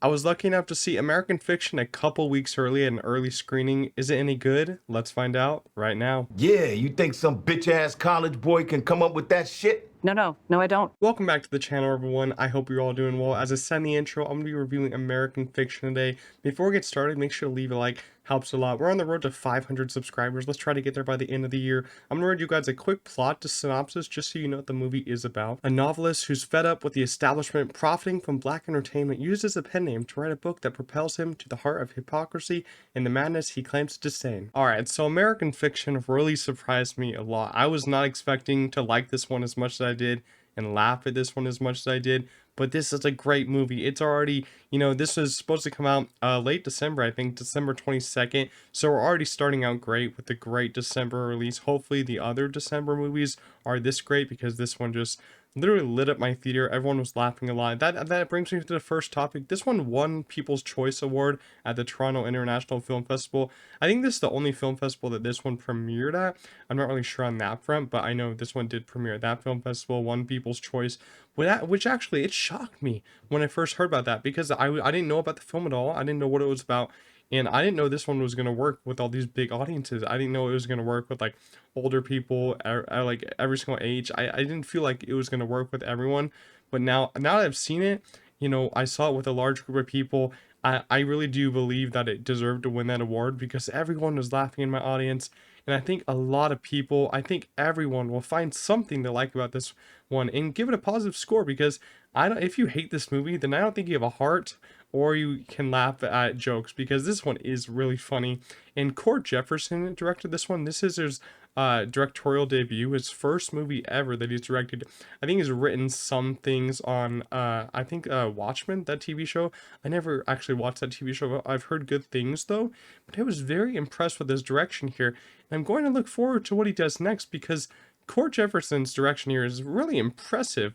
I was lucky enough to see American Fiction a couple weeks early at an early screening. Is it any good? Let's find out right now. Yeah, you think some bitch ass college boy can come up with that shit? No, I don't. Welcome back to the channel, everyone. I hope you're all doing well. As I said in the intro, I'm going to be reviewing American Fiction today. Before we get started, make sure to leave a like. Helps a lot. We're on the road to 500 subscribers. Let's try to get there by the end of the year. I'm going to read you guys a quick plot to synopsis just so you know what the movie is about. A novelist who's fed up with the establishment profiting from black entertainment uses a pen name to write a book that propels him to the heart of hypocrisy and the madness he claims to disdain. Alright, so American Fiction really surprised me a lot. I was not expecting to like this one as much as I did and laugh at this one as much as I did. But this is a great movie. It's already, this is supposed to come out late December, I think, December 22nd. So we're already starting out great with the great December release. Hopefully the other December movies are this great because this one just literally lit up my theater. Everyone was laughing a lot. That brings me to the first topic. This one won People's Choice Award at the Toronto International Film Festival. I think this is the only film festival that this one premiered at. I'm not really sure on that front, but I know this one did premiere at that film festival, won People's Choice. Which actually, it shocked me when I first heard about that because I didn't know about the film at all. I didn't know what it was about. And I didn't know this one was going to work with all these big audiences. I didn't know it was going to work with like older people, like every single age. I didn't feel like it was going to work with everyone. But now that I've seen it, I saw it with a large group of people. I really do believe that it deserved to win that award because everyone was laughing in my audience. And I think a lot of people, I think everyone will find something to like about this one and give it a positive score because if you hate this movie, then I don't think you have a heart or you can laugh at jokes because this one is really funny. And Cord Jefferson directed this one. This is his directorial debut, his first movie ever that he's directed. I think he's written some things on Watchmen, that TV show. I never actually watched that TV show, but I've heard good things though. But I was very impressed with his direction here, and I'm going to look forward to what he does next because Cord Jefferson's direction here is really impressive.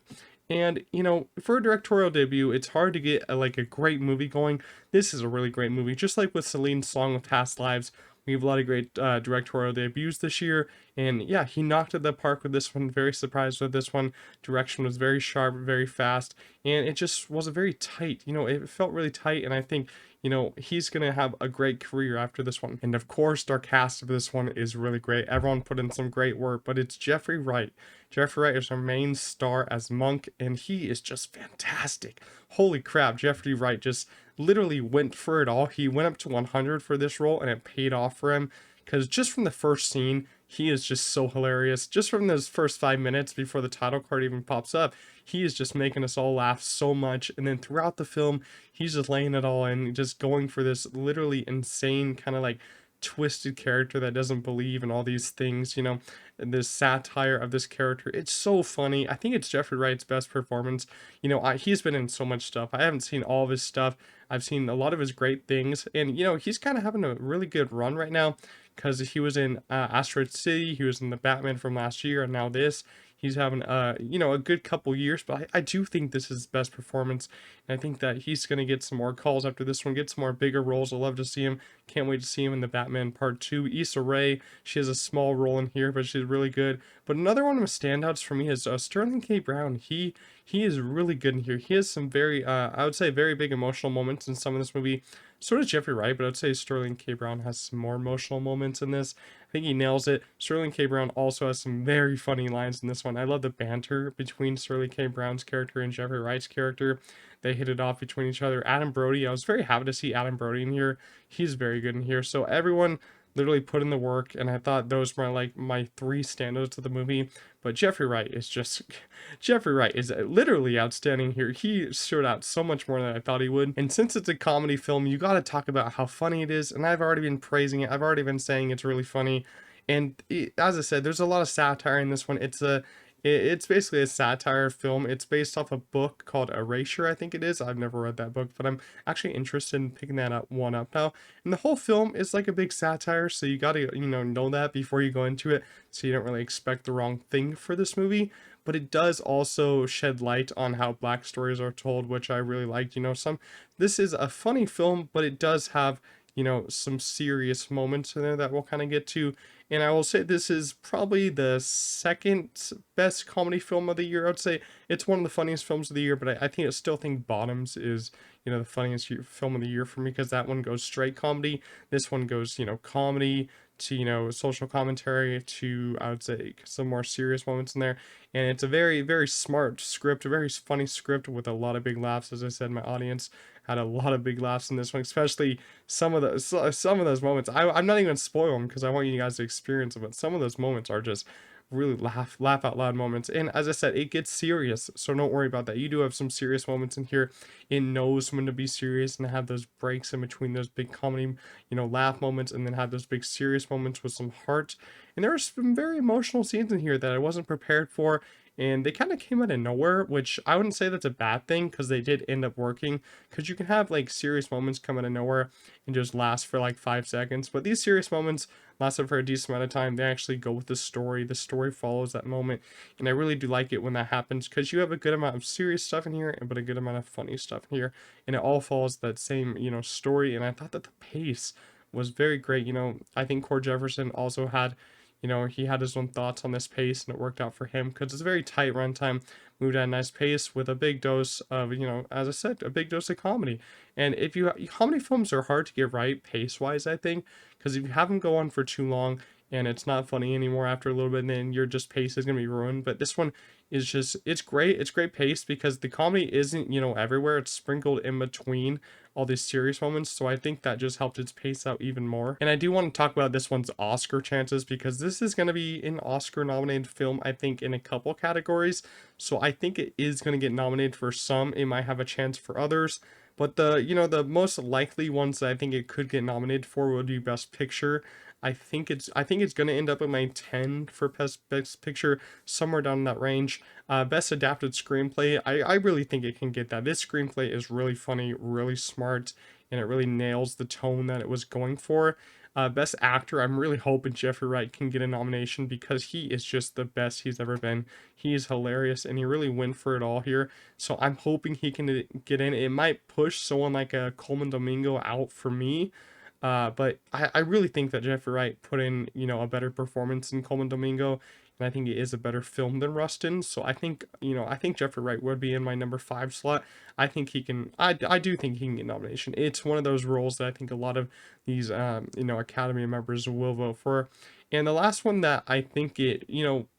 And for a directorial debut, it's hard to get like a great movie going. This is a really great movie, just like with Celine's Song of Past Lives. We have a lot of great directorial debuts this year, and yeah, he knocked it the park with this one. Very surprised with this one. Direction was very sharp, very fast, and it just was a very tight. It felt really tight, and I think he's gonna have a great career after this one. And of course, our cast of this one is really great. Everyone put in some great work, but it's Jeffrey Wright. Jeffrey Wright is our main star as Monk, and he is just fantastic. Holy crap, Jeffrey Wright just literally went for it all. He went up to 100 for this role, and it paid off for him because just from the first scene, he is just so hilarious. Just from those first 5 minutes before the title card even pops up, he is just making us all laugh so much. And then throughout the film, he's just laying it all in, just going for this literally insane kind of like twisted character that doesn't believe in all these things, this satire of this character. It's so funny. I think it's Jeffrey Wright's best performance. He's been in so much stuff. I haven't seen all of his stuff. I've seen a lot of his great things, and he's kind of having a really good run right now because he was in Asteroid City, he was in the Batman from last year, and now this. He's having a good couple years, but I do think this is his best performance, and I think that he's going to get some more calls after this one, get some more bigger roles. I love to see him. Can't wait to see him in the Batman Part 2. Issa Rae, she has a small role in here, but she's really good. But another one of the standouts for me is Sterling K. Brown. He is really good in here. He has some very, I would say, very big emotional moments in some of this movie. So does Jeffrey Wright, but I would say Sterling K. Brown has some more emotional moments in this. I think he nails it. Sterling K. Brown also has some very funny lines in this one. I love the banter between Sterling K. Brown's character and Jeffrey Wright's character. They hit it off between each other. Adam Brody, I was very happy to see Adam Brody in here. He's very good in here. So everyone literally put in the work, and I thought those were like my three standouts of the movie. But Jeffrey Wright is literally outstanding here. He stood out so much more than I thought he would. And since it's a comedy film, you got to talk about how funny it is. And I've already been praising it. I've already been saying it's really funny. And as I said, there's a lot of satire in this one. It's basically a satire film. It's based off a book called Erasure, I think it is. I've never read that book, but I'm actually interested in picking that up now. And the whole film is like a big satire, so you gotta, know that before you go into it, so you don't really expect the wrong thing for this movie. But it does also shed light on how black stories are told, which I really liked. This is a funny film, but it does have, some serious moments in there that we'll kind of get to. And I will say this is probably the second best comedy film of the year. I would say it's one of the funniest films of the year, but I still think Bottoms is, the funniest film of the year for me, because that one goes straight comedy. This one goes, comedy to, social commentary to, I would say, some more serious moments in there. And it's a very, very smart script, a very funny script with a lot of big laughs. As I said, my audience had a lot of big laughs in this one, especially some of those moments. I'm not even gonna spoil them because I want you guys to experience them, but some of those moments are just really laugh out loud moments. And as I said, it gets serious, so don't worry about that. You do have some serious moments in here. It knows when to be serious and have those breaks in between those big comedy, laugh moments, and then have those big serious moments with some heart. And there are some very emotional scenes in here that I wasn't prepared for, and they kind of came out of nowhere, which I wouldn't say that's a bad thing because they did end up working, because you can have like serious moments come out of nowhere and just last for like 5 seconds, but these serious moments lasted for a decent amount of time. They actually go with the story follows that moment, and I really do like it when that happens, because you have a good amount of serious stuff in here but a good amount of funny stuff in here, and it all follows that same story. And I thought that the pace was very great. I think Core Jefferson also had, he had his own thoughts on this pace, and it worked out for him because it's a very tight runtime, moved at a nice pace with a big dose of, as I said, a big dose of comedy. And if you, comedy films are hard to get right pace wise, I think, because if you have them go on for too long and it's not funny anymore after a little bit, then your just pace is going to be ruined. But this one is just, it's great. It's great pace because the comedy isn't, everywhere. It's sprinkled in between all these serious moments. So I think that just helped its pace out even more. And I do want to talk about this one's Oscar chances, because this is going to be an Oscar nominated film, I think, in a couple categories. So I think it is going to get nominated for some. It might have a chance for others. But the most likely ones that I think it could get nominated for would be Best Picture. I think it's going to end up at my 10 for best Picture, somewhere down in that range. Best Adapted Screenplay, I really think it can get that. This screenplay is really funny, really smart, and it really nails the tone that it was going for. Best Actor, I'm really hoping Jeffrey Wright can get a nomination, because he is just the best he's ever been. He is hilarious, and he really went for it all here. So I'm hoping he can get in. It might push someone like a Coleman Domingo out for me. But I really think that Jeffrey Wright put in, a better performance than Coleman Domingo, and I think it is a better film than Rustin. So I think Jeffrey Wright would be in my number 5 slot. I think he can. I do think he can get nomination. It's one of those roles that I think a lot of these Academy members will vote for. And the last one that I think I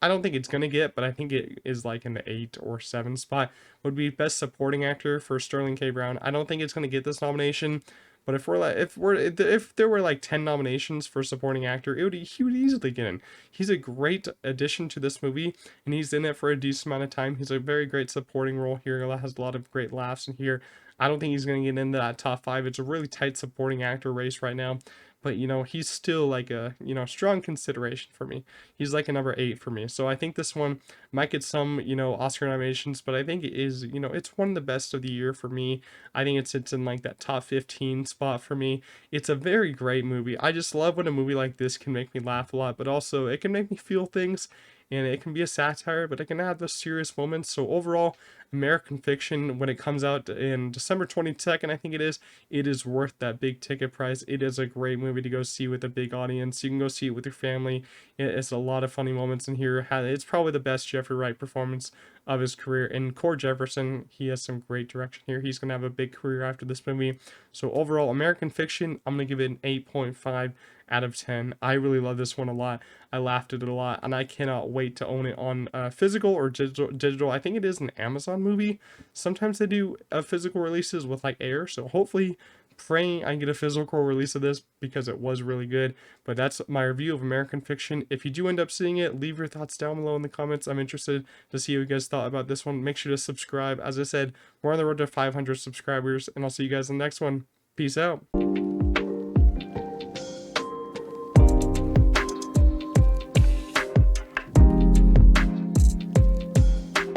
don't think it's gonna get, but I think it is like in the 8 or 7 spot, would be Best Supporting Actor for Sterling K. Brown. I don't think it's gonna get this nomination. But if there were like 10 nominations for supporting actor, he would easily get in. He's a great addition to this movie, and he's in it for a decent amount of time. He's a very great supporting role here. Has a lot of great laughs in here. I don't think he's going to get into that top 5. It's a really tight supporting actor race right now. But he's still like a strong consideration for me. He's like a number 8 for me. So I think this one might get some Oscar nominations, but I think it is it's one of the best of the year for me. I think it sits in like that top 15 spot for me. It's a very great movie. I just love when a movie like this can make me laugh a lot, but also it can make me feel things, and it can be a satire, but it can have those serious moments. So overall, American Fiction, when it comes out in December 22nd, I think it is worth that big ticket price. It is a great movie to go see with a big audience. You can go see it with your family. It's a lot of funny moments in here. It's probably the best Jeffrey Wright performance of his career. And Core Jefferson, he has some great direction here. He's going to have a big career after this movie. So overall, American Fiction, I'm going to give it an 8.5 out of 10. I really love this one a lot. I laughed at it a lot, and I cannot wait to own it on physical or digital. I think it is an Amazon movie. Sometimes they do physical releases with like Air, so hopefully, praying I get a physical release of this, because it was really good. But that's my review of American Fiction. If you do end up seeing it, leave your thoughts down below in the comments. I'm interested to see what you guys thought about this one. Make sure to subscribe. As I said, we're on the road to 500 subscribers, and I'll see you guys in the next one. Peace out.